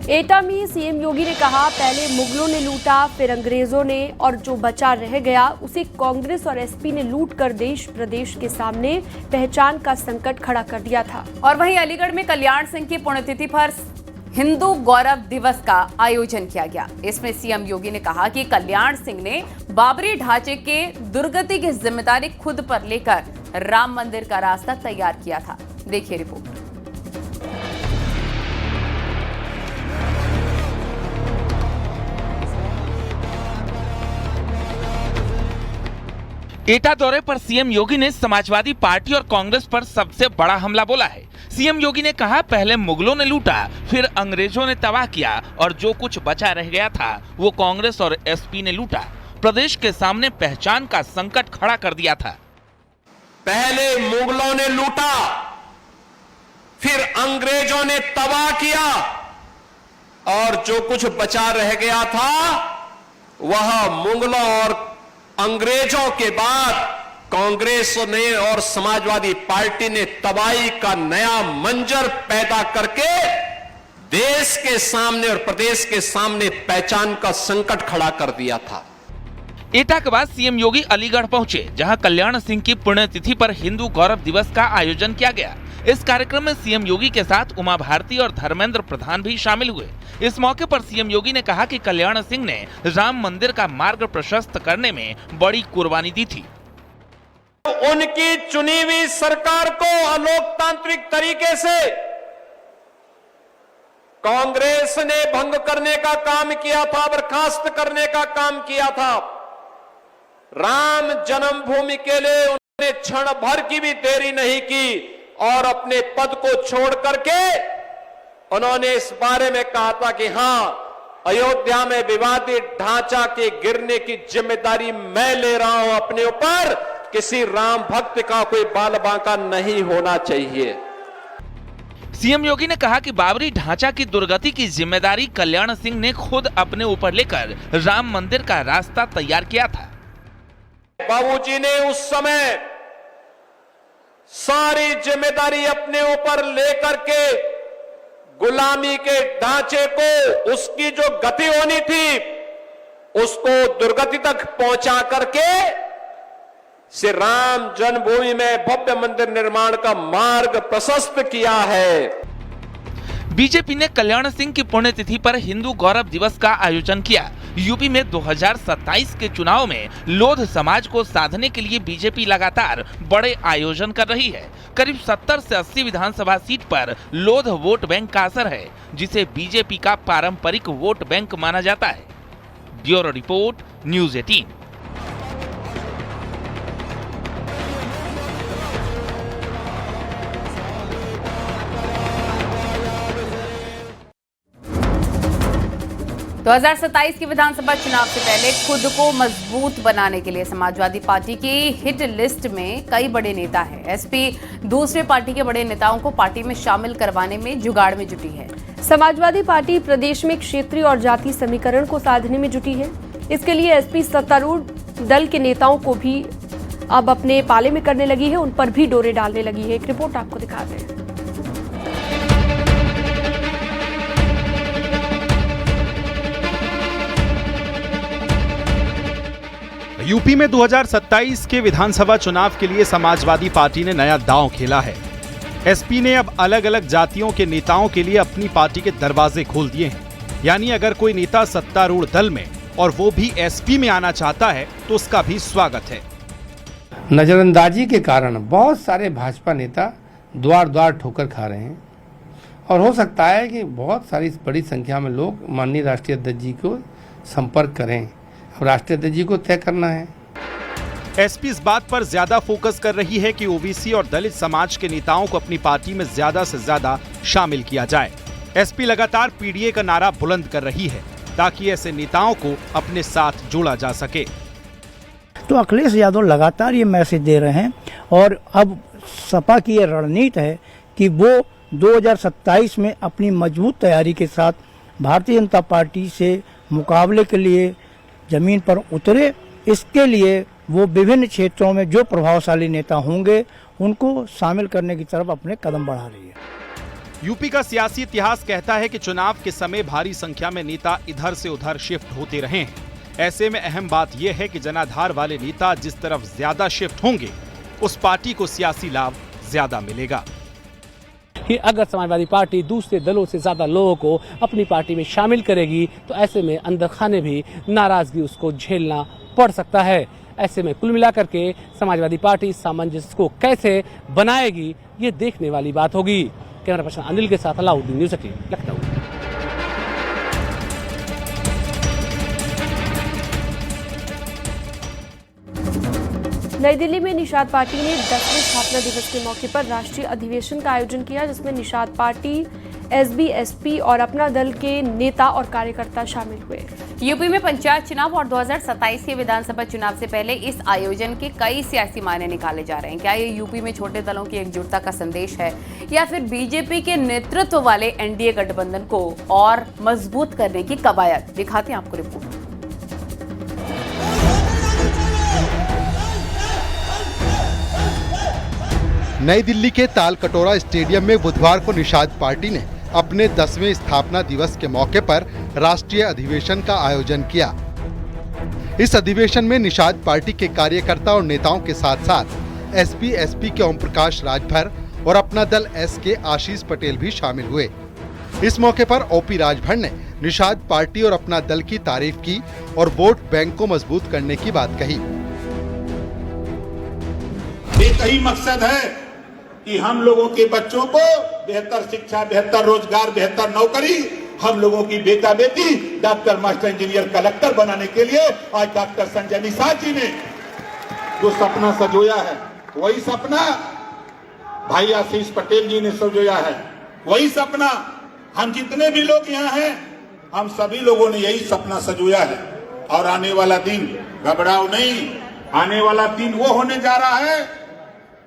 एटा में सीएम योगी ने कहा, पहले मुगलों ने लूटा, फिर अंग्रेजों ने, और जो बचा रह गया उसे कांग्रेस और एसपी ने लूट कर देश प्रदेश के सामने पहचान का संकट खड़ा कर दिया था। और वहीं अलीगढ़ में कल्याण सिंह की पुण्यतिथि पर हिंदू गौरव दिवस का आयोजन किया गया। इसमें सीएम योगी ने कहा कि कल्याण सिंह ने बाबरी ढांचे के दुर्गति की जिम्मेदारी खुद पर लेकर राम मंदिर का रास्ता तैयार किया था। देखिए रिपोर्ट। एटा दौरे पर सीएम योगी ने समाजवादी पार्टी और कांग्रेस पर सबसे बड़ा हमला बोला है। सीएम योगी ने कहा, पहले मुगलों ने लूटा, फिर अंग्रेजों ने तबाह किया, और जो कुछ बचा रह गया था वो कांग्रेस और एसपी ने लूटा। प्रदेश के सामने पहचान का संकट खड़ा कर दिया था। पहले मुगलों ने लूटा, फिर अंग्रेजों ने तबाह किया, और जो कुछ बचा रह गया था वह मुगलों और अंग्रेजों के बाद कांग्रेस ने और समाजवादी पार्टी ने तबाही का नया मंजर पैदा करके देश के सामने और प्रदेश के सामने पहचान का संकट खड़ा कर दिया था। एटा के बाद सीएम योगी अलीगढ़ पहुंचे, जहां कल्याण सिंह की पुण्यतिथि पर हिंदू गौरव दिवस का आयोजन किया गया। इस कार्यक्रम में सीएम योगी के साथ उमा भारती और धर्मेंद्र प्रधान भी शामिल हुए। इस मौके पर सीएम योगी ने कहा कि कल्याण सिंह ने राम मंदिर का मार्ग प्रशस्त करने में बड़ी कुर्बानी दी थी। उनकी चुनी हुई सरकार को अलोकतांत्रिक तरीके से कांग्रेस ने भंग करने का काम किया था, बर्खास्त करने का काम किया था। राम जन्मभूमि के लिए उन्होंने क्षण भर की भी देरी नहीं की और अपने पद को छोड़ करके उन्होंने इस बारे में कहा था कि हां, अयोध्या में विवादित ढांचा के गिरने की जिम्मेदारी मैं ले रहा हूं अपने ऊपर। किसी राम भक्त का कोई बाल बांका नहीं होना चाहिए। सीएम योगी ने कहा कि बाबरी ढांचा की दुर्गति की जिम्मेदारी कल्याण सिंह ने खुद अपने ऊपर लेकर राम मंदिर का रास्ता तैयार किया था। बाबूजी ने उस समय सारी जिम्मेदारी अपने ऊपर लेकर के गुलामी के ढांचे को, उसकी जो गति होनी थी उसको दुर्गति तक पहुंचा करके श्री राम जन्मभूमि में भव्य मंदिर निर्माण का मार्ग प्रशस्त किया है। बीजेपी ने कल्याण सिंह की पुण्यतिथि पर हिंदू गौरव दिवस का आयोजन किया। यूपी में 2027 के चुनाव में लोध समाज को साधने के लिए बीजेपी लगातार बड़े आयोजन कर रही है। करीब 70 से 80 विधानसभा सीट पर लोध वोट बैंक का असर है, जिसे बीजेपी का पारंपरिक वोट बैंक माना जाता है। Bureau report, news 18। तो 2027 के विधानसभा चुनाव से पहले खुद को मजबूत बनाने के लिए समाजवादी पार्टी की हिट लिस्ट में कई बड़े नेता हैं। एसपी दूसरे पार्टी के बड़े नेताओं को पार्टी में शामिल करवाने में जुगाड़ में जुटी है। समाजवादी पार्टी प्रदेश में क्षेत्रीय और जाति समीकरण को साधने में जुटी है। इसके लिए एसपी सत्तारूढ़ दल के नेताओं को भी अब अपने पाले में करने लगी है, उन पर भी डोरे डालने लगी है। एक रिपोर्ट आपको दिखाते हैं। यूपी में 2027 के विधानसभा चुनाव के लिए समाजवादी पार्टी ने नया दांव खेला है। एसपी ने अब अलग अलग जातियों के नेताओं के लिए अपनी पार्टी के दरवाजे खोल दिए हैं। यानी अगर कोई नेता सत्तारूढ़ दल में और वो भी एसपी में आना चाहता है तो उसका भी स्वागत है। नजरअंदाजी के कारण बहुत सारे भाजपा नेता द्वार द्वार ठोकर खा रहे हैं और हो सकता है कि बहुत सारी बड़ी संख्या में लोग माननीय राष्ट्रीय अध्यक्ष जी को संपर्क करें। अब राष्ट्रीय अध्यक्ष जी को तय करना है। एसपी इस बात पर ज्यादा फोकस कर रही है कि ओबीसी और दलित समाज के नेताओं को अपनी पार्टी में ज्यादा से ज्यादा शामिल किया जाए। एसपी लगातार पीडीए का नारा बुलंद कर रही है ताकि ऐसे नेताओं को अपने साथ जोड़ा जा सके। तो अखिलेश यादव लगातार ये मैसेज दे रहे हैं और अब सपा की ये रणनीति है कि वो 2027 में अपनी मजबूत तैयारी के साथ भारतीय जनता पार्टी से मुकाबले के लिए जमीन पर उतरे। इसके लिए वो विभिन्न क्षेत्रों में जो प्रभावशाली नेता होंगे उनको शामिल करने की तरफ अपने कदम बढ़ा रही है। यूपी का सियासी इतिहास कहता है कि चुनाव के समय भारी संख्या में नेता इधर से उधर शिफ्ट होते रहे हैं। ऐसे में अहम बात यह है कि जनाधार वाले नेता जिस तरफ ज्यादा शिफ्ट होंगे, उस पार्टी को सियासी लाभ ज्यादा मिलेगा। कि अगर समाजवादी पार्टी दूसरे दलों से ज्यादा लोगों को अपनी पार्टी में शामिल करेगी तो ऐसे में अंदर खाने भी नाराजगी उसको झेलना पड़ सकता है। ऐसे में कुल मिलाकर के समाजवादी पार्टी सामंजस्य को कैसे बनाएगी, ये देखने वाली बात होगी। कैमरा पर्सन अनिल के साथ अलाउद्दीन, न्यूज़ 18, लखनऊ। नई दिल्ली में निषाद पार्टी ने 10वें स्थापना दिवस के मौके पर राष्ट्रीय अधिवेशन का आयोजन किया, जिसमें निषाद पार्टी, एसबी, एसपी और अपना दल के नेता और कार्यकर्ता शामिल हुए। यूपी में पंचायत चुनाव और 2027 के विधानसभा चुनाव से पहले इस आयोजन के कई सियासी मायने निकाले जा रहे हैं। क्या ये यूपी में छोटे दलों की एकजुटता का संदेश है या फिर बीजेपी के नेतृत्व वाले एनडीए गठबंधन को और मजबूत करने की कवायद? दिखाते हैं आपको रिपोर्ट। नई दिल्ली के तालकटोरा स्टेडियम में बुधवार को निषाद पार्टी ने अपने 10वें स्थापना दिवस के मौके पर राष्ट्रीय अधिवेशन का आयोजन किया। इस अधिवेशन में निषाद पार्टी के कार्यकर्ता और नेताओं के साथ साथ एसपी, एसपी के ओम प्रकाश राजभर और अपना दल एस के आशीष पटेल भी शामिल हुए। इस मौके पर ओपी राजभर ने निषाद पार्टी और अपना दल की तारीफ की और वोट बैंक को मजबूत करने की बात कही। एक ही मकसद है कि हम लोगों के बच्चों को बेहतर शिक्षा, बेहतर रोजगार, बेहतर नौकरी, हम लोगों की बेटा बेटी डॉक्टर, मास्टर, इंजीनियर, कलेक्टर बनाने के लिए आज डॉक्टर संजय निषाद जी ने जो सपना सजोया है, वही सपना भाई आशीष पटेल जी ने सजोया है। वही सपना हम जितने भी लोग यहाँ हैं, हम सभी लोगों ने यही सपना सजोया है। और आने वाला दिन, घबराओ नहीं, आने वाला दिन वो होने जा रहा है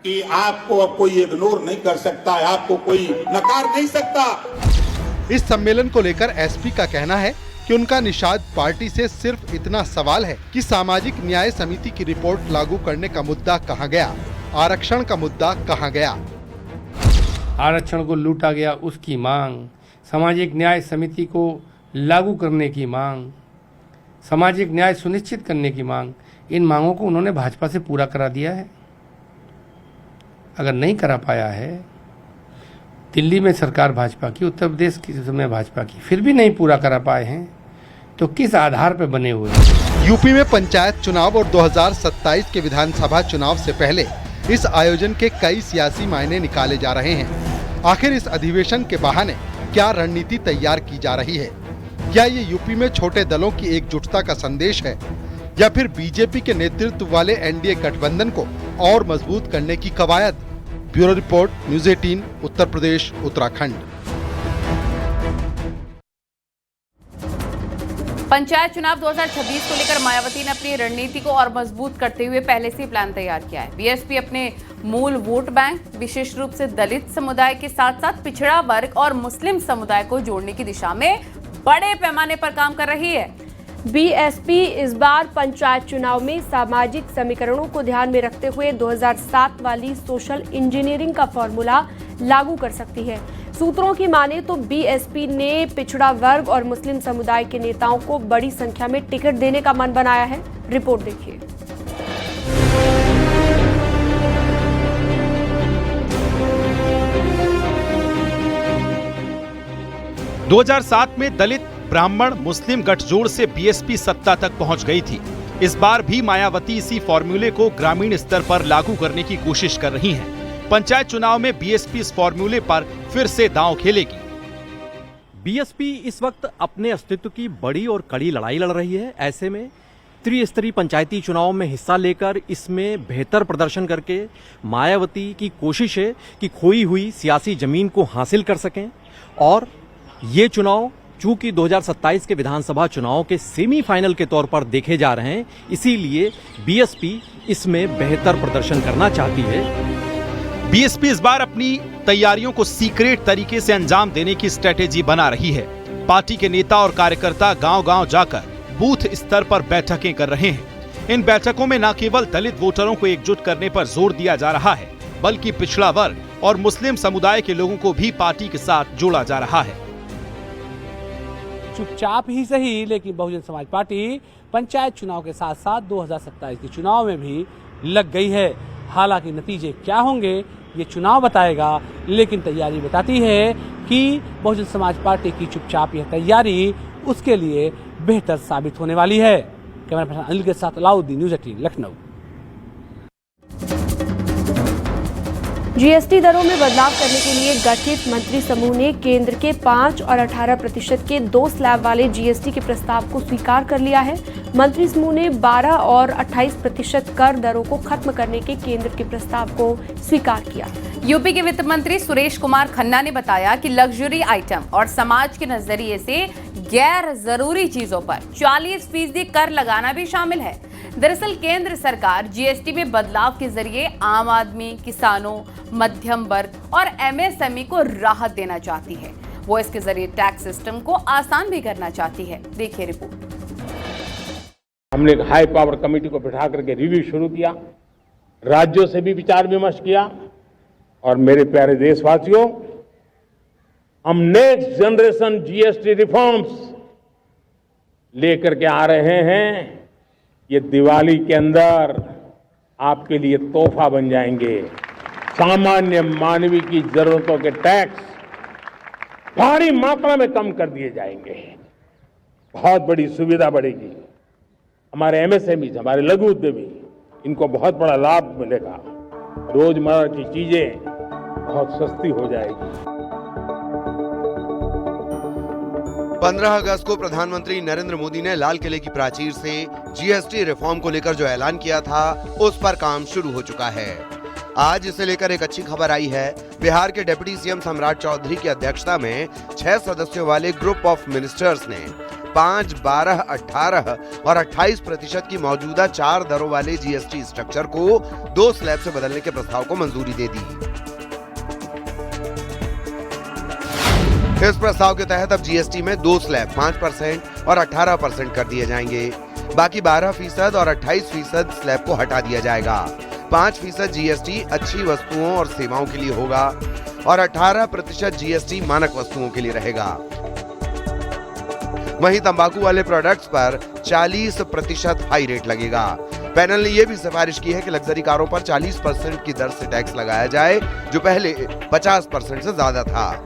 कि आपको अब कोई इग्नोर नहीं कर सकता है, आपको कोई नकार नहीं सकता। इस सम्मेलन को लेकर एसपी का कहना है कि उनका निषाद पार्टी से सिर्फ इतना सवाल है कि सामाजिक न्याय समिति की रिपोर्ट लागू करने का मुद्दा कहां गया, आरक्षण का मुद्दा कहां गया। आरक्षण को लूटा गया उसकी मांग, सामाजिक न्याय समिति को लागू करने की मांग, सामाजिक न्याय सुनिश्चित करने की मांग, इन मांगों को उन्होंने भाजपा से पूरा करा दिया है। अगर नहीं करा पाया है, दिल्ली में सरकार भाजपा की, उत्तर प्रदेश की समय भाजपा की, फिर भी नहीं पूरा करा पाए हैं, तो किस आधार पर बने हुए हैं? यूपी में पंचायत चुनाव और 2027 के विधानसभा चुनाव से पहले इस आयोजन के कई सियासी मायने निकाले जा रहे हैं। आखिर इस अधिवेशन के बहाने क्या रणनीति तैयार की जा रही है? क्या ये यूपी में छोटे दलों की एकजुटता का संदेश है या फिर बीजेपी के नेतृत्व वाले एनडीए गठबंधन को और मजबूत करने की कवायद? Bureau report, news 18, Uttar Pradesh, Uttarakhand. Panchayat चुनाव 2026 को लेकर मायावती ने अपनी रणनीति को और मजबूत करते हुए पहले से ही प्लान तैयार किया है। बीएसपी अपने मूल वोट बैंक, विशेष रूप से दलित समुदाय के साथ साथ पिछड़ा वर्ग और मुस्लिम समुदाय को जोड़ने की दिशा में बड़े पैमाने पर काम कर रही है। बीएसपी इस बार पंचायत चुनाव में सामाजिक समीकरणों को ध्यान में रखते हुए 2007 वाली सोशल इंजीनियरिंग का फॉर्मूला लागू कर सकती है। सूत्रों की माने तो बीएसपी ने पिछड़ा वर्ग और मुस्लिम समुदाय के नेताओं को बड़ी संख्या में टिकट देने का मन बनाया है। रिपोर्ट देखिए। 2007 में दलित, ब्राह्मण, मुस्लिम गठजोड़ से बीएसपी सत्ता तक पहुंच गई थी। इस बार भी मायावती इसी फॉर्मूले को ग्रामीण स्तर पर लागू करने की कोशिश कर रही हैं। पंचायत चुनाव में बीएसपी इस फॉर्मूले पर फिर से दांव खेलेगी। बीएसपी इस वक्त अपने अस्तित्व की बड़ी और कड़ी लड़ाई लड़ रही है। ऐसे में त्रिस्तरीय पंचायती चुनाव में हिस्सा लेकर इसमें बेहतर प्रदर्शन करके मायावती की कोशिश है कि खोई हुई सियासी जमीन को हासिल कर सकें। और ये चुनाव चूंकि 2027 के विधानसभा चुनाव के सेमीफाइनल के तौर पर देखे जा रहे हैं, इसीलिए बीएसपी इसमें बेहतर प्रदर्शन करना चाहती है। बीएसपी इस बार अपनी तैयारियों को सीक्रेट तरीके से अंजाम देने की स्ट्रेटेजी बना रही है। पार्टी के नेता और कार्यकर्ता गांव-गांव जाकर बूथ स्तर पर बैठकें कर रहे हैं। इन बैठकों में न केवल दलित वोटरों को एकजुट करने पर जोर दिया जा रहा है, बल्कि पिछड़ा वर्ग और मुस्लिम समुदाय के लोगों को भी पार्टी के साथ जोड़ा जा रहा है। चुपचाप ही सही, लेकिन बहुजन समाज पार्टी पंचायत चुनाव के साथ साथ 2027 के चुनाव में भी लग गई है। हालांकि नतीजे क्या होंगे ये चुनाव बताएगा, लेकिन तैयारी बताती है कि बहुजन समाज पार्टी की चुपचाप यह तैयारी उसके लिए बेहतर साबित होने वाली है। कैमरा पर्सन अनिल के साथ अलाउद्दीन, न्यूज़ 18 लखनऊ। जीएसटी दरों में बदलाव करने के लिए गठित मंत्री समूह ने केंद्र के 5 और 18% के 2 स्लैब वाले जीएसटी के प्रस्ताव को स्वीकार कर लिया है। मंत्री समूह ने 12 और 28% कर दरों को खत्म करने के केंद्र के प्रस्ताव को स्वीकार किया। यूपी के वित्त मंत्री सुरेश कुमार खन्ना ने बताया कि लग्जरी आइटम और समाज के नजरिए से गैर जरूरी चीजों पर 40% कर लगाना भी शामिल है। दरअसल केंद्र सरकार जीएसटी में बदलाव के जरिए आम आदमी, किसानों, मध्यम वर्ग और एमएसएमई को राहत देना चाहती है। वो इसके जरिए टैक्स सिस्टम को आसान भी करना चाहती है। देखिए रिपोर्ट। हमने एक हाई पावर कमेटी को बिठा करके रिव्यू शुरू किया, राज्यों से भी विचार विमर्श किया, और मेरे प्यारे देशवासियों, हम नेक्स्ट जनरेशन जीएसटी रिफॉर्म्स लेकर के आ रहे हैं। ये दिवाली के अंदर आपके लिए तोहफा बन जाएंगे। सामान्य मानवीय की जरूरतों के टैक्स भारी मात्रा में कम कर दिए जाएंगे। बहुत बड़ी सुविधा बढ़ेगी। हमारे एमएसएमई, हमारे लघु उद्यमी, इनको बहुत बड़ा लाभ मिलेगा। रोजमर्रा की चीजें बहुत सस्ती हो जाएगी। 15 अगस्त को प्रधानमंत्री नरेंद्र मोदी ने लाल किले की प्राचीर से जीएसटी रिफॉर्म को लेकर जो ऐलान किया था, उस पर काम शुरू हो चुका है। आज इसे लेकर एक अच्छी खबर आई है। बिहार के डिप्टी सीएम सम्राट चौधरी की अध्यक्षता में 6 सदस्यों वाले ग्रुप ऑफ मिनिस्टर्स ने 5, 12, 18 और 28% की मौजूदा 4 दरों वाले जीएसटी स्ट्रक्चर को 2 स्लैब से बदलने के प्रस्ताव को मंजूरी दे दी। इस प्रस्ताव के तहत अब जीएसटी में 2 स्लैब 5% और 18% कर दिए जाएंगे। बाकी 12% और 28% स्लैब को हटा दिया जाएगा। 5% जीएसटी अच्छी वस्तुओं और सेवाओं के लिए होगा और 18% जीएसटी मानक वस्तुओं के लिए रहेगा। वहीं तंबाकू वाले प्रोडक्ट्स पर 40% हाई रेट लगेगा। पैनल ने यह भी सिफारिश की है कि लग्जरी कारों पर 40% की दर से टैक्स लगाया जाए, जो पहले 50% से ज्यादा था।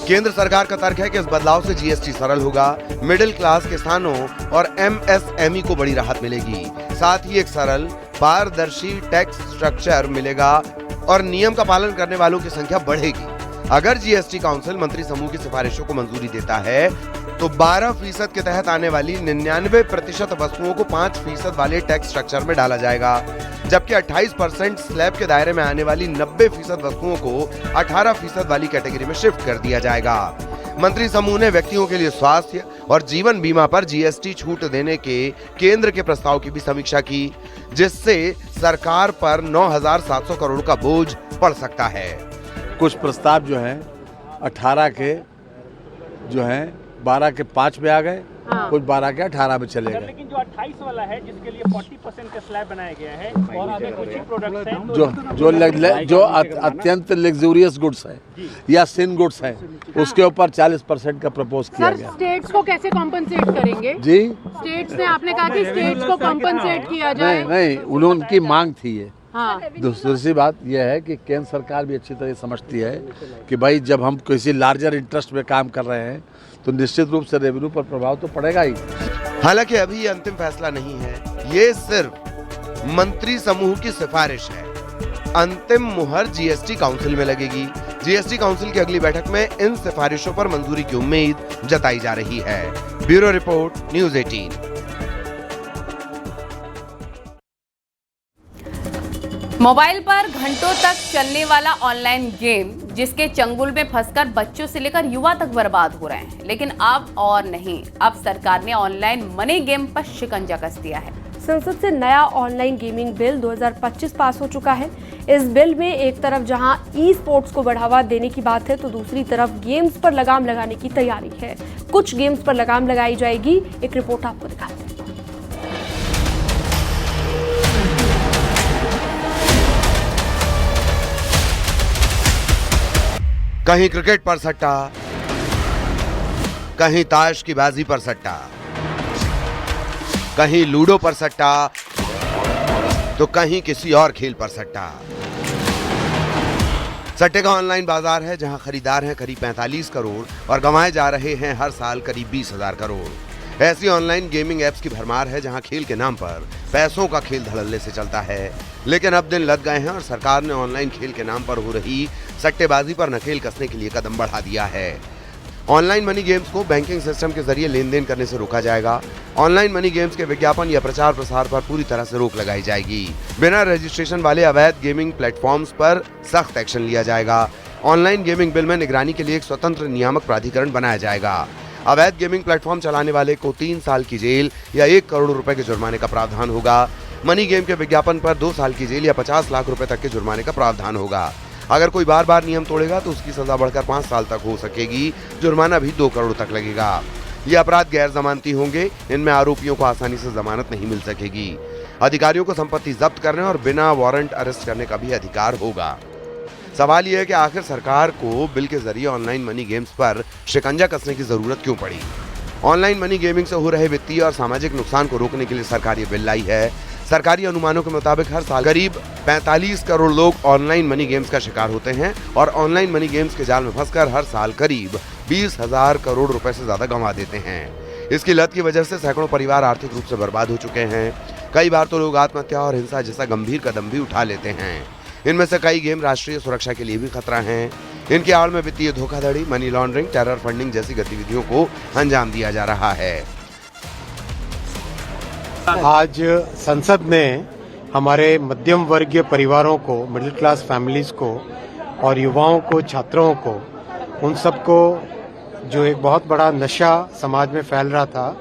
केंद्र सरकार का तर्क है कि इस बदलाव से जीएसटी सरल होगा, मिडिल क्लास किसानों और एमएसएमई को बड़ी राहत मिलेगी। साथ ही एक सरल, पारदर्शी टैक्स स्ट्रक्चर मिलेगा और नियम का पालन करने वालों की संख्या बढ़ेगी। अगर जीएसटी काउंसिल मंत्री समूह की सिफारिशों को मंजूरी देता है तो 12% के तहत आने वाली 99% वस्तुओं को 5% वाले टैक्स स्ट्रक्चर में डाला जाएगा, जबकि 28% स्लैब के दायरे में आने वाली 90% वस्तुओं को 18% वाली कैटेगरी में शिफ्ट कर दिया जाएगा। मंत्री समूह ने व्यक्तियों के लिए स्वास्थ्य और जीवन बीमा पर जीएसटी छूट देने के केंद्र के प्रस्ताव की भी समीक्षा की, जिससे सरकार पर 9,700 करोड़ का बोझ पड़ सकता है। कुछ प्रस्ताव जो है 18 के जो है 12 के 5 में आ गए, कुछ 12 के 18 में चले गए। लेकिन जो 28 वाला है जिसके लिए 40% का स्लैब बनाया गया है और हमें कुछ ही प्रोडक्ट्स हैं जो अत्यंत लग्जूरियस गुड्स है या सिन गुड्स है, उसके ऊपर 40% का प्रपोज किया गया। स्टेट्स को कैसे कॉम्पनसेट करेंगे जी? स्टेट्स ने, आपने कहा कि स्टेट्स को कॉम्पनसेट किया जाए। नहीं, उनकी मांग थी ये। हाँ। दूसरी बात यह है कि केंद्र सरकार भी अच्छी तरह समझती है कि भाई जब हम किसी लार्जर इंटरेस्ट में काम कर रहे हैं तो निश्चित रूप से रेवेन्यू पर प्रभाव तो पड़ेगा ही। हालांकि अभी ये अंतिम फैसला नहीं है, ये सिर्फ मंत्री समूह की सिफारिश है। अंतिम मुहर जीएसटी काउंसिल में लगेगी। जीएसटी काउंसिल की अगली बैठक में इन सिफारिशों पर मंजूरी की उम्मीद जताई जा रही है। Bureau report, news 18। मोबाइल पर घंटों तक चलने वाला ऑनलाइन गेम जिसके चंगुल में फंसकर बच्चों से लेकर युवा तक बर्बाद हो रहे हैं, लेकिन अब और नहीं, अब सरकार ने ऑनलाइन मनी गेम पर शिकंजा कस दिया है। संसद से नया ऑनलाइन गेमिंग बिल 2025 पास हो चुका है। इस बिल में एक तरफ जहां ई स्पोर्ट्स को बढ़ावा देने की बात है तो दूसरी तरफ गेम्स पर लगाम लगाने की तैयारी है। कुछ गेम्स पर लगाम लगाई जाएगी, एक रिपोर्ट आपको दिखाते हैं। कहीं क्रिकेट पर सट्टा, कहीं ताश की बाजी पर सट्टा, कहीं लूडो पर सट्टा, तो कहीं किसी और खेल पर सट्टा। सट्टे का ऑनलाइन बाजार है जहां खरीदार हैं करीब 45 करोड़ और गंवाए जा रहे हैं हर साल करीब 20,000 करोड़। ऐसी ऑनलाइन गेमिंग एप्स की भरमार है जहां खेल के नाम पर पैसों का खेल धड़ल्ले से चलता है। लेकिन अब दिन लग गए हैं और सरकार ने ऑनलाइन खेल के नाम पर हो रही सट्टेबाजी पर नकेल कसने के लिए कदम बढ़ा दिया है। ऑनलाइन मनी गेम्स को बैंकिंग सिस्टम के जरिए लेन देन करने से रोका जाएगा। ऑनलाइन मनी गेम्स के विज्ञापन या प्रचार प्रसार पर पूरी तरह से रोक लगाई जाएगी। बिना रजिस्ट्रेशन वाले अवैध गेमिंग प्लेटफॉर्म्स पर सख्त एक्शन लिया जाएगा। ऑनलाइन गेमिंग बिल में निगरानी के लिए एक स्वतंत्र नियामक प्राधिकरण बनाया जाएगा। अवैध गेमिंग प्लेटफॉर्म चलाने वाले को 3 साल की जेल या 1 करोड़ रुपए के जुर्माने का प्रावधान होगा। मनी गेम के विज्ञापन पर 2 साल की जेल या 50 लाख रुपए तक के जुर्माने का प्रावधान होगा। अगर कोई बार बार नियम तोड़ेगा तो उसकी सजा बढ़कर 5 साल तक हो सकेगी। जुर्माना भी 2 करोड़ तक लगेगा। ये अपराध गैर जमानती होंगे। इनमें आरोपियों को आसानी से जमानत नहीं मिल सकेगी। अधिकारियों को संपत्ति जब्त करने और बिना वारंट अरेस्ट करने का भी अधिकार होगा। सवाल यह है कि आखिर सरकार को बिल के जरिए ऑनलाइन मनी गेम्स पर शिकंजा कसने की जरूरत क्यों पड़ी? ऑनलाइन मनी गेमिंग से हो रहे वित्तीय और सामाजिक नुकसान को रोकने के लिए सरकार ये बिल लाई है। सरकारी अनुमानों के मुताबिक हर साल करीब 45 करोड़ लोग ऑनलाइन मनी गेम्स का शिकार होते हैं और ऑनलाइन मनी गेम्स के जाल में फंसकर हर साल करीब 20,000 करोड़ रुपए से ज्यादा गंवा देते हैं। इसकी लत की वजह से सैकड़ों परिवार आर्थिक रूप से बर्बाद हो चुके हैं। कई बार तो लोग आत्महत्या और हिंसा जैसा गंभीर कदम भी उठा लेते हैं। इनमें से कई गेम राष्ट्रीय सुरक्षा के लिए भी खतरा हैं। इनकी आड़ में वित्तीय धोखाधड़ी, मनी लॉन्ड्रिंग, टेरर फंडिंग जैसी गतिविधियों को अंजाम दिया जा रहा है। आज संसद ने हमारे मध्यम वर्गीय परिवारों को, मिडिल क्लास फैमिलीज को और युवाओं को, छात्रों को, उन सबको जो एक बहुत बड़ा नशा समाज में फैल रहा था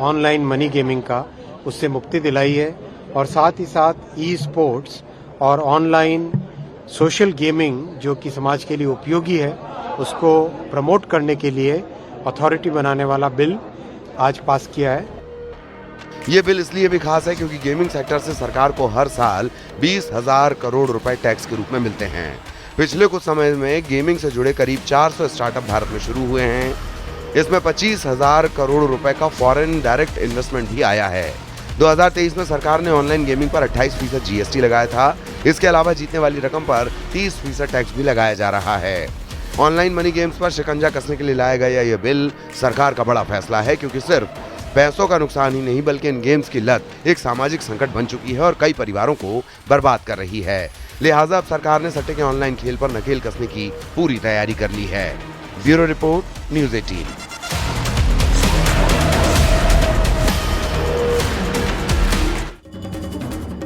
ऑनलाइन मनी गेमिंग का, उससे मुक्ति दिलाई है। और साथ ही साथ ई स्पोर्ट्स और ऑनलाइन सोशल गेमिंग जो कि समाज के लिए उपयोगी है, उसको प्रमोट करने के लिए अथॉरिटी बनाने वाला बिल आज पास किया है। ये बिल इसलिए भी खास है क्योंकि गेमिंग सेक्टर से सरकार को हर साल 20,000 करोड़ रुपए टैक्स के रूप में मिलते हैं। पिछले कुछ समय में गेमिंग से जुड़े करीब 400 स्टार्टअप भारत में शुरू हुए हैं। इसमें 25,000 करोड़ रुपए का फॉरेन डायरेक्ट इन्वेस्टमेंट भी आया है। 2023 में सरकार ने ऑनलाइन गेमिंग पर 28% GST लगाया था। इसके अलावा जीतने वाली रकम पर 30% टैक्स भी लगाया जा रहा है। ऑनलाइन मनी गेम्स पर शिकंजा कसने के लिए लाया गया यह बिल सरकार का बड़ा फैसला है क्योंकि सिर्फ पैसों का नुकसान ही नहीं बल्कि इन गेम्स की लत एक सामाजिक संकट बन चुकी है और कई परिवारों को बर्बाद कर रही है। लिहाजा अब सरकार ने सट्टे के ऑनलाइन खेल पर नकेल कसने की पूरी तैयारी कर ली है। Bureau report, news 18।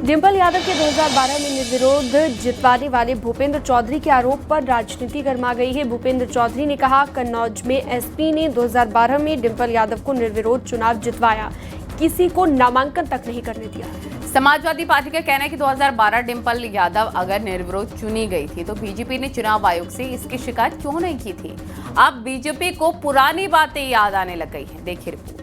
Dimple Yadav के 2012 में निर्विरोध जितवाने वाले भूपेंद्र चौधरी के आरोप पर राजनीति गर्मा गई है। भूपेंद्र चौधरी ने कहा, कन्नौज में एसपी ने 2012 में डिंपल यादव को निर्विरोध चुनाव जितवाया, किसी को नामांकन तक नहीं करने दिया। समाजवादी पार्टी का कहना है कि 2012 डिंपल यादव अगर निर्विरोध चुनी गई थी तो बीजेपी ने चुनाव आयोग से इसकी शिकायत क्यों नहीं की थी। अब बीजेपी को पुरानी बातें याद आने लग गई है। देखिए रिपोर्ट।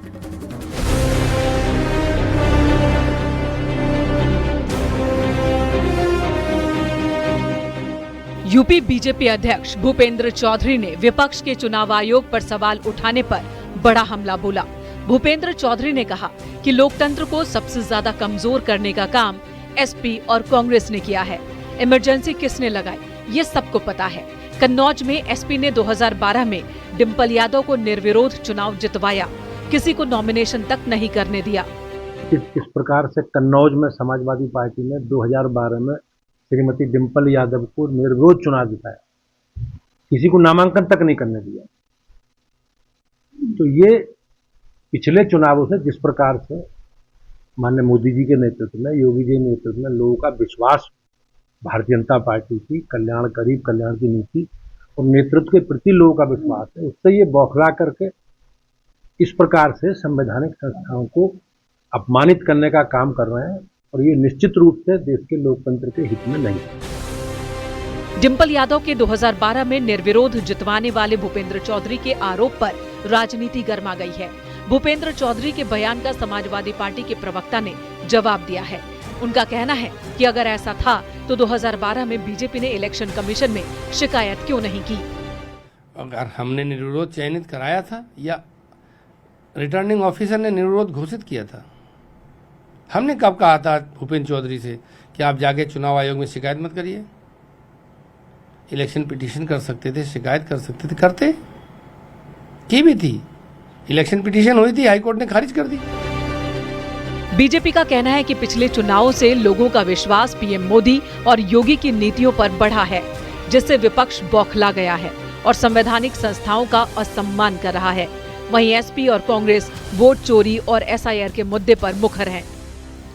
यूपी बीजेपी अध्यक्ष भूपेंद्र चौधरी ने विपक्ष के चुनाव आयोग पर सवाल उठाने पर बड़ा हमला बोला। भूपेंद्र चौधरी ने कहा कि लोकतंत्र को सबसे ज्यादा कमजोर करने का काम एसपी और कांग्रेस ने किया है। इमरजेंसी किसने लगाई, ये सबको पता है। कन्नौज में एसपी ने 2012 में डिंपल यादव को निर्विरोध चुनाव जितवाया, किसी को नॉमिनेशन तक नहीं करने दिया। किस प्रकार से कन्नौज में समाजवादी पार्टी ने 2012 में श्रीमती डिंपल यादव को निर्विरोध चुनाव जिताया, किसी को नामांकन तक नहीं करने दिया। तो ये पिछले चुनावों से जिस प्रकार से माननीय मोदी जी के नेतृत्व में, योगी जी के नेतृत्व में लोगों का विश्वास भारतीय जनता पार्टी की कल्याण, गरीब कल्याण की नीति और नेतृत्व के प्रति लोगों का विश्वास है, उससे ये बौखला करके इस प्रकार से संवैधानिक संस्थाओं को अपमानित करने का काम कर रहे हैं और ये निश्चित रूप से देश के लोकतंत्र के हित में नहीं है। डिंपल यादव के 2012 में निर्विरोध जितवाने वाले भूपेंद्र चौधरी के आरोप पर राजनीति गर्मा गई है। भूपेंद्र चौधरी के बयान का समाजवादी पार्टी के प्रवक्ता ने जवाब दिया है। उनका कहना है कि अगर ऐसा था तो 2012 में बीजेपी ने इलेक्शन कमीशन में शिकायत क्यों नहीं की। अगर हमने निर्विरोध चयनित कराया था या रिटर्निंग ऑफिसर ने निर्विरोध घोषित किया था? हमने कब कहा था भूपेंद्र चौधरी से कि आप जाके चुनाव आयोग में शिकायत मत करिए? इलेक्शन पिटीशन कर सकते थे, शिकायत कर सकते थे, करते की भी थी। इलेक्शन पिटीशन हुई थी, हाईकोर्ट ने खारिज कर दी। बीजेपी का कहना है कि पिछले चुनावों से लोगों का विश्वास पीएम मोदी और योगी की नीतियों पर बढ़ा है, जिससे विपक्ष बौखला गया है और संवैधानिक संस्थाओं का असम्मान कर रहा है। वहीं एसपी और कांग्रेस वोट चोरी और एसआईआर के मुद्दे पर मुखर हैं।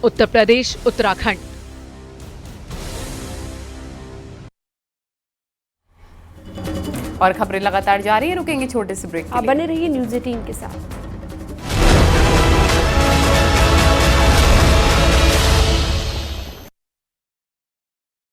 उत्तर प्रदेश, उत्तराखंड। और खबरें लगातार जारी है, रुकेंगे छोटे से ब्रेक के लिए। आप बने रहिए न्यूज़ 18 के साथ।